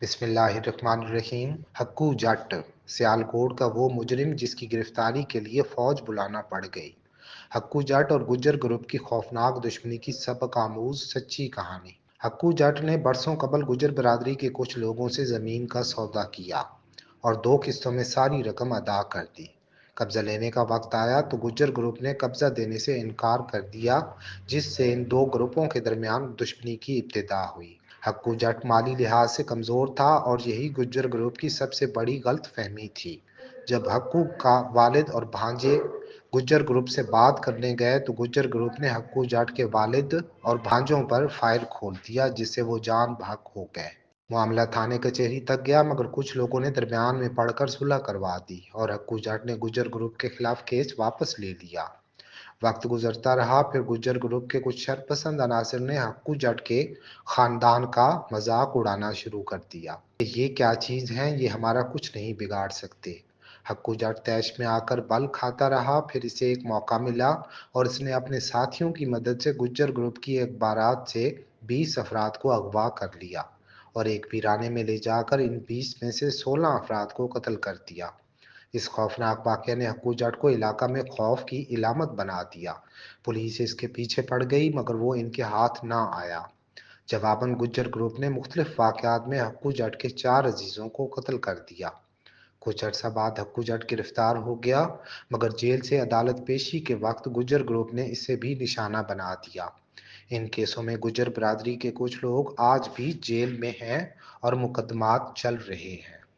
بسم اللہ الرحمن الرحیم۔ ہکو جٹ سیالکوٹ کا وہ مجرم جس کی گرفتاری کے لیے فوج بلانا پڑ گئی۔ ہکو جٹ اور گجر گروپ کی خوفناک دشمنی کی سبق آموز سچی کہانی۔ ہکو جٹ نے برسوں قبل گجر برادری کے کچھ لوگوں سے زمین کا سودا کیا اور 2 قسطوں میں ساری رقم ادا کر دی۔ قبضہ لینے کا وقت آیا تو گجر گروپ نے قبضہ دینے سے انکار کر دیا، جس سے ان 2 گروپوں کے درمیان دشمنی کی ابتدا ہوئی۔ ہکو جٹ مالی لحاظ سے کمزور تھا اور یہی گجر گروپ کی سب سے بڑی غلط فہمی تھی۔ جب ہکو کا والد اور بھانجے گجر گروپ سے بات کرنے گئے تو گجر گروپ نے ہکو جٹ کے والد اور بھانجوں پر فائر کھول دیا، جس سے وہ جان بحق ہو گئے۔ معاملہ تھانے کچہری تک گیا، مگر کچھ لوگوں نے درمیان میں پڑھ کر صلح کروا دی اور ہکو جٹ نے گجر گروپ کے خلاف کیس واپس لے لیا۔ وقت گزرتا رہا، پھر گجر گروپ کے کچھ شرپسند عناصر نے ہکو جٹ کے خاندان کا مذاق اڑانا شروع کر دیا کہ یہ کیا چیز ہیں، یہ ہمارا کچھ نہیں بگاڑ سکتے۔ ہکو جٹ طیش میں آ کر بل کھاتا رہا، پھر اسے ایک موقع ملا اور اس نے اپنے ساتھیوں کی مدد سے گجر گروپ کی ایک بارات سے 20 افراد کو اغوا کر لیا اور ایک ویرانے میں لے جا کر ان 20 میں سے 16 افراد کو قتل کر دیا۔ اس خوفناک واقعے نے ہکو جٹ کو علاقہ میں خوف کی علامت بنا دیا۔ پولیس اس کے پیچھے پڑ گئی، مگر وہ ان کے ہاتھ نہ آیا۔ جواباً گجر گروپ نے مختلف واقعات میں ہکو جٹ کے 4 عزیزوں کو قتل کر دیا۔ کچھ عرصہ بعد ہکو جٹ گرفتار ہو گیا، مگر جیل سے عدالت پیشی کے وقت گجر گروپ نے اسے بھی نشانہ بنا دیا۔ ان کیسوں میں گجر برادری کے کچھ لوگ آج بھی جیل میں ہیں اور مقدمات چل رہے ہیں۔